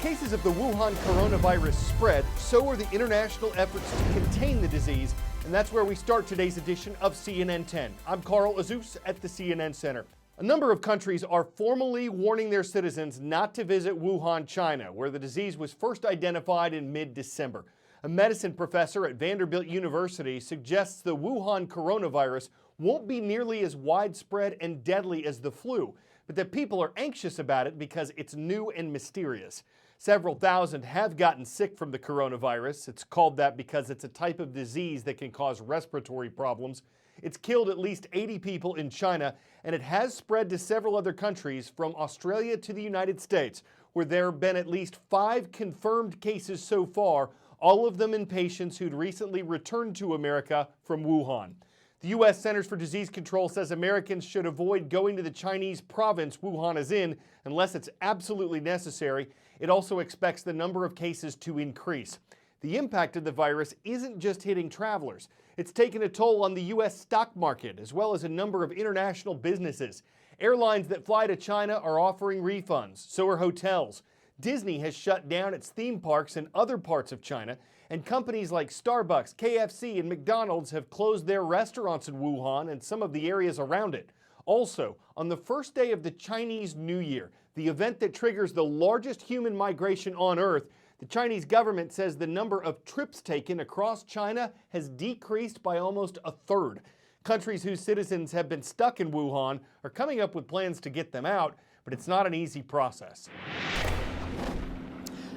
cases of the Wuhan coronavirus spread, so are the international efforts to contain the disease, and that's where we start today's edition of CNN 10. I'm Carl Azuz at the CNN Center. A number of countries are formally warning their citizens not to visit Wuhan, China, where the disease was first identified in mid-December. A medicine professor at Vanderbilt University suggests the Wuhan coronavirus won't be nearly as widespread and deadly as the flu, but that people are anxious about it because it's new and mysterious. Several thousand have gotten sick from the coronavirus. It's called that because it's a type of disease that can cause respiratory problems. It's killed at least 80 people in China, and it has spread to several other countries, from Australia to the United States, where there have been at least 5 confirmed cases so far, all of them in patients who'd recently returned to America from Wuhan. The U.S. Centers for Disease Control says Americans should avoid going to the Chinese province Wuhan is in unless it's absolutely necessary. It also expects the number of cases to increase. The impact of the virus isn't just hitting travelers. It's taken a toll on the U.S. stock market, as well as a number of international businesses. Airlines that fly to China are offering refunds, so are hotels. Disney has shut down its theme parks in other parts of China, and companies like Starbucks, KFC, and McDonald's have closed their restaurants in Wuhan and some of the areas around it. Also, on the first day of the Chinese New Year, the event that triggers the largest human migration on Earth, the Chinese government says the number of trips taken across China has decreased by almost a third. Countries whose citizens have been stuck in Wuhan are coming up with plans to get them out, but it's not an easy process.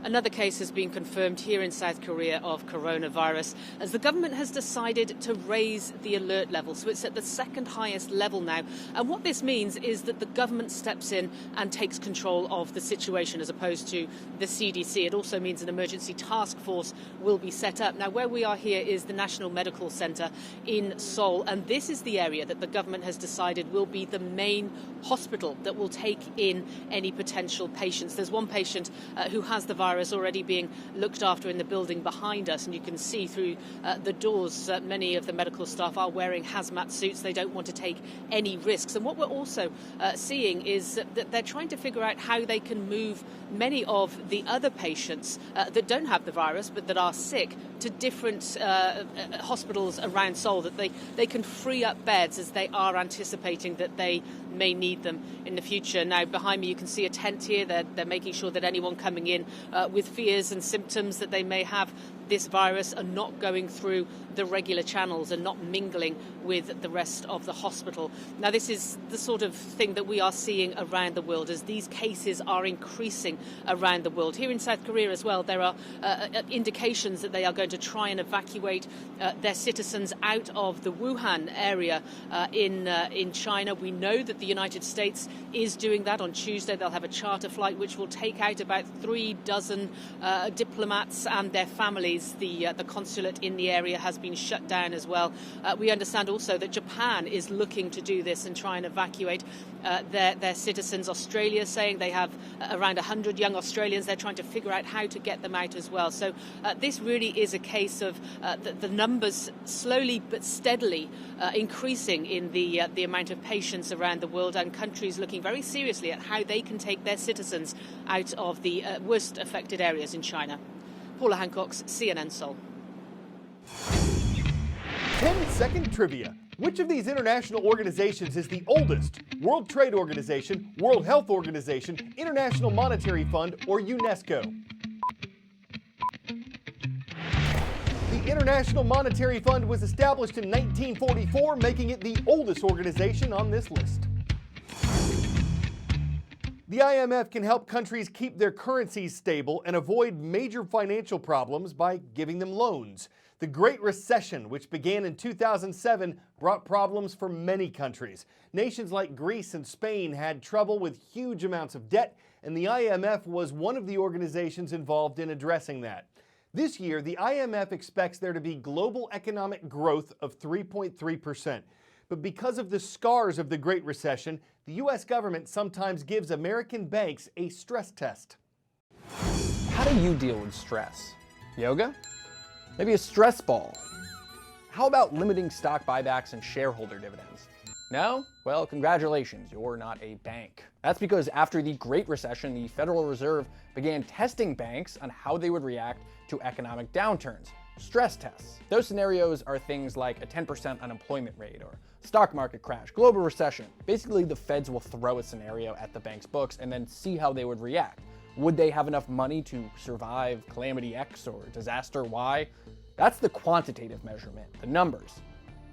Another case has been confirmed here in South Korea of coronavirus, as the government has decided to raise the alert level. So it's at the second highest level now. And what this means is that the government steps in and takes control of the situation as opposed to the CDC. It also means an emergency task force will be set up. Now, where we are here is the National Medical Center in Seoul. And this is the area that the government has decided will be the main hospital that will take in any potential patients. There's one patient who has the virus already being looked after in the building behind us, and you can see through the doors many of the medical staff are wearing hazmat suits. They don't want to take any risks. And what we're also seeing is that they're trying to figure out how they can move many of the other patients that don't have the virus but that are sick to different hospitals around Seoul, that they can free up beds as they are anticipating that they may need them in the future. Now, behind me you can see a tent here. They're making sure that anyone coming in with fears and symptoms that they may have this virus are not going through the regular channels and not mingling with the rest of the hospital. Now, this is the sort of thing that we are seeing around the world as these cases are increasing around the world. Here in South Korea as well, there are indications that they are going to try and evacuate their citizens out of the Wuhan area in China. We know that the United States is doing that. On Tuesday, they'll have a charter flight which will take out about 36 diplomats and their families. The consulate in the area has been shut down as well. We understand also that Japan is looking to do this and try and evacuate their citizens. Australia saying they have around 100 young Australians. They're trying to figure out how to get them out as well. So this really is a case of the numbers slowly but steadily increasing in the amount of patients around the world, and countries looking very seriously at how they can take their citizens out of the worst affected areas in China. Paula Hancock's CNN Seoul. 10-second trivia. Which of these international organizations is the oldest? World Trade Organization, World Health Organization, International Monetary Fund, or UNESCO? The International Monetary Fund was established in 1944, making it the oldest organization on this list. The IMF can help countries keep their currencies stable and avoid major financial problems by giving them loans. The Great Recession, which began in 2007, brought problems for many countries. Nations like Greece and Spain had trouble with huge amounts of debt, and the IMF was one of the organizations involved in addressing that. This year, the IMF expects there to be global economic growth of 3.3%. But because of the scars of the Great Recession, the U.S. government sometimes gives American banks a stress test. How do you deal with stress? Yoga? Maybe a stress ball? How about limiting stock buybacks and shareholder dividends? No? Well, congratulations, you're not a bank. That's because after the Great Recession, the Federal Reserve began testing banks on how they would react to economic downturns. Stress tests. Those scenarios are things like a 10% unemployment rate or stock market crash, global recession. Basically, the feds will throw a scenario at the bank's books and then see how they would react. Would they have enough money to survive calamity X or disaster Y? That's the quantitative measurement, the numbers.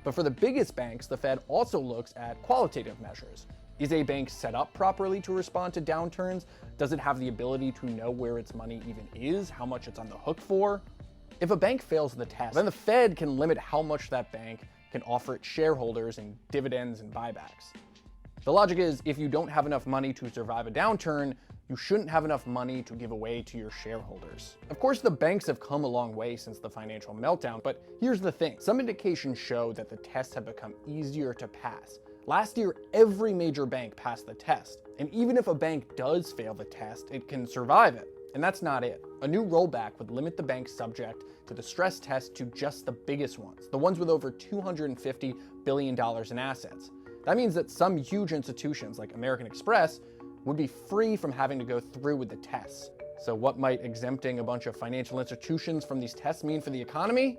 But for the biggest banks, the Fed also looks at qualitative measures. Is a bank set up properly to respond to downturns? Does it have the ability to know where its money even is, how much it's on the hook for? If a bank fails the test, then the Fed can limit how much that bank can offer its shareholders in dividends and buybacks. The logic is, if you don't have enough money to survive a downturn, you shouldn't have enough money to give away to your shareholders. Of course, the banks have come a long way since the financial meltdown, but here's the thing. Some indications show that the tests have become easier to pass. Last year, every major bank passed the test. And even if a bank does fail the test, it can survive it. And that's not it. A new rollback would limit the banks subject to the stress test to just the biggest ones, the ones with over $250 billion in assets. That means that some huge institutions like American Express would be free from having to go through with the tests. So what might exempting a bunch of financial institutions from these tests mean for the economy?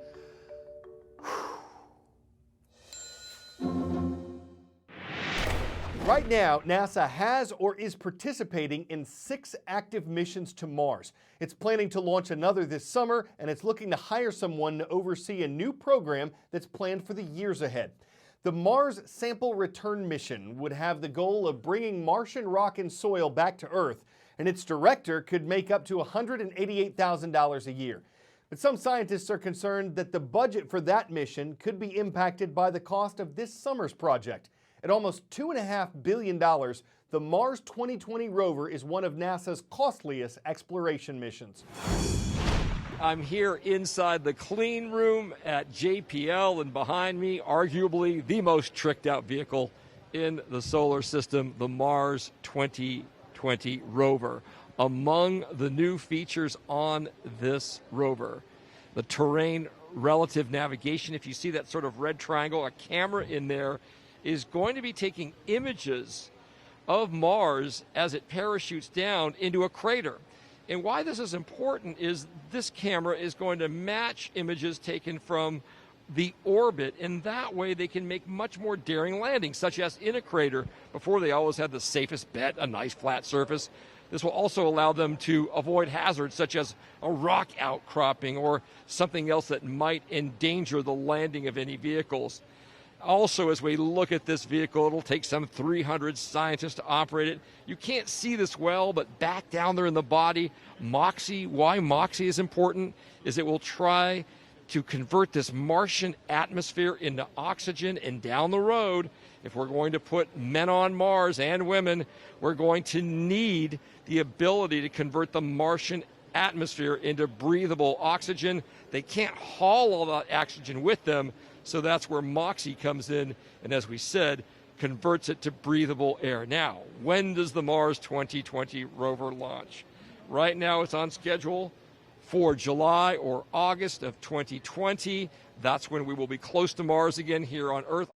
Right now, NASA has or is participating in 6 active missions to Mars. It's planning to launch another this summer, and it's looking to hire someone to oversee a new program that's planned for the years ahead. The Mars Sample Return Mission would have the goal of bringing Martian rock and soil back to Earth, and its director could make up to $188,000 a year. But some scientists are concerned that the budget for that mission could be impacted by the cost of this summer's project. At almost $2.5 billion, the Mars 2020 rover is one of NASA's costliest exploration missions. I'm here inside the clean room at JPL, and behind me, arguably the most tricked out vehicle in the solar system, the Mars 2020 rover. Among the new features on this rover, the terrain relative navigation. If you see that sort of red triangle, a camera in there is going to be taking images of Mars as it parachutes down into a crater. And why this is important is this camera is going to match images taken from the orbit, and that way they can make much more daring landings, such as in a crater. Before, they always had the safest bet, a nice flat surface. This will also allow them to avoid hazards such as a rock outcropping or something else that might endanger the landing of any vehicles. Also, as we look at this vehicle, it'll take some 300 scientists to operate it. You can't see this well, but back down there in the body, MOXIE, why MOXIE is important is it will try to convert this Martian atmosphere into oxygen, and down the road, if we're going to put men on Mars and women, we're going to need the ability to convert the Martian atmosphere into breathable oxygen. They can't haul all that oxygen with them, so that's where MOXIE comes in, and as we said, converts it to breathable air. Now, when does the Mars 2020 rover launch? Right now it's on schedule for July or August of 2020. That's when we will be close to Mars again here on Earth.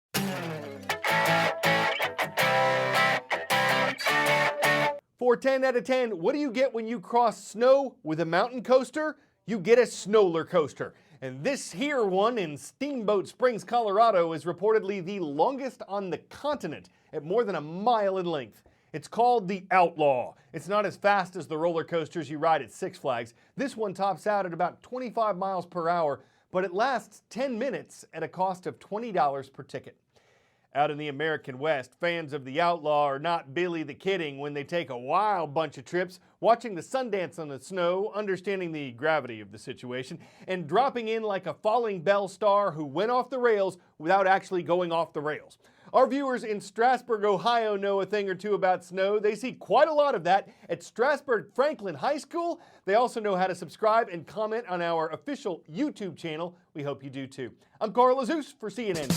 For 10 out of 10, what do you get when you cross snow with a mountain coaster? You get a snowler coaster. And this here one in Steamboat Springs, Colorado is reportedly the longest on the continent at more than a mile in length. It's called the Outlaw. It's not as fast as the roller coasters you ride at Six Flags. This one tops out at about 25 miles per hour, but it lasts 10 minutes at a cost of $20 per ticket. Out in the American West, fans of the Outlaw are not Billy the Kidding when they take a wild bunch of trips, watching the sun dance on the snow, understanding the gravity of the situation, and dropping in like a falling bell star who went off the rails without actually going off the rails. Our viewers in Strasburg, Ohio know a thing or two about snow. They see quite a lot of that at Strasburg Franklin High School. They also know how to subscribe and comment on our official YouTube channel. We hope you do too. I'm Carl Azus for CNN.